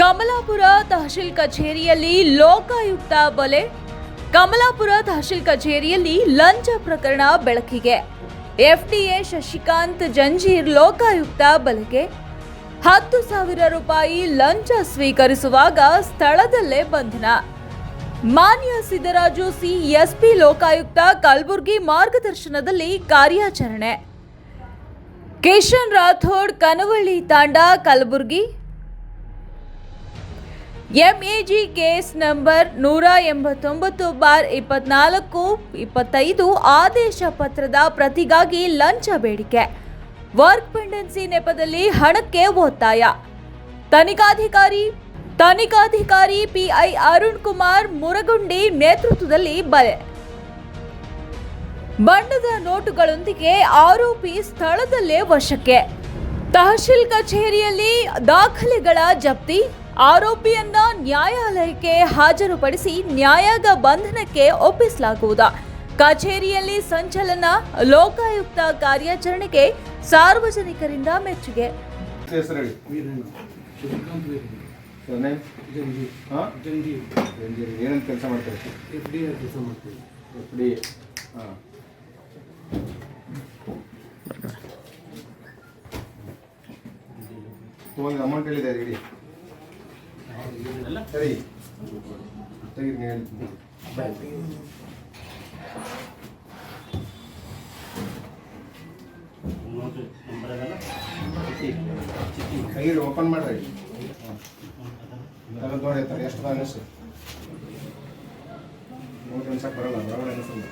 ಕಮಲಾಪುರ ತಹಶೀಲ್ ಕಚೇರಿಯಲ್ಲಿ ಲೋಕಾಯುಕ್ತ ಬಲೆ. ಕಮಲಾಪುರ ತಹಶೀಲ್ ಕಚೇರಿಯಲ್ಲಿ ಲಂಚ ಪ್ರಕರಣ ಬೆಳಕಿಗೆ. ಎಫ್ಡಿಎ ಶಶಿಕಾಂತ್ ಜಂಜೀರ್ ಲೋಕಾಯುಕ್ತ ಬಲೆಗೆ. 10,000 ರೂಪಾಯಿ ಲಂಚ ಸ್ವೀಕರಿಸುವಾಗ ಸ್ಥಳದಲ್ಲೇ ಬಂಧನ. ಮಾನ್ಯ ಸಿದ್ದರಾಜು ಸಿ ಎಸ್ಪಿ ಲೋಕಾಯುಕ್ತ ಕಲಬುರಗಿ ಮಾರ್ಗದರ್ಶನದಲ್ಲಿ ಕಾರ್ಯಾಚರಣೆ. ಕಿಶನ್ ರಾಥೋಡ್ ಕನವಳ್ಳಿ ತಾಂಡ ಕಲಬುರಗಿ. ಎಂಎಜಿ ಕೇಸ್ ನಂಬರ್ 189/24-25 ಆದೇಶ ಪತ್ರದ ಪ್ರತಿಗಾಗಿ ಲಂಚ ಬೇಡಿಕೆ. ವರ್ಕ್ ಪೆಂಡೆನ್ಸಿ ನೆಪದಲ್ಲಿ ಹಣಕ್ಕೆ ಒತ್ತಾಯ. ತನಿಖಾಧಿಕಾರಿ ಪಿಐ ಅರುಣ್ ಕುಮಾರ್ ಮುರಗುಂಡಿ ನೇತೃತ್ವದಲ್ಲಿ ಬಲೆ. ಬಣ್ಣದ ನೋಟುಗಳೊಂದಿಗೆ ಆರೋಪಿ ಸ್ಥಳದಲ್ಲೇ ವಶಕ್ಕೆ. ತಹಶೀಲ್ ಕಚೇರಿಯಲ್ಲಿ ದಾಖಲೆಗಳ ಜಪ್ತಿ. ಆರೋಪಿಯನ್ನ ನ್ಯಾಯಾಲಯಕ್ಕೆ ಹಾಜರುಪಡಿಸಿ ನ್ಯಾಯಾಂಗ ಬಂಧನಕ್ಕೆ ಒಪ್ಪಿಸಲಾಗುವುದು. ಕಚೇರಿಯಲ್ಲಿ ಸಂಚಲನ. ಲೋಕಾಯುಕ್ತ ಕಾರ್ಯಾಚರಣೆಗೆ ಸಾರ್ವಜನಿಕರಿಂದ ಮೆಚ್ಚುಗೆ. ಅಮೌಂಟ್ ಹೇಳಿದ್ದಾರೆ ಇಡಿ ಸರಿ ಕೈ ಓಪನ್ ಮಾಡ್ರಿ ನೋಡಿ ಎಷ್ಟು ಅನಿಸ್ತು ನೋಟ್ ಅನ್ಸಕ್ಕೆ ಬರಲ್ಲ ಬರಲ್ಲ ಅನಿಸಲ್ಲ.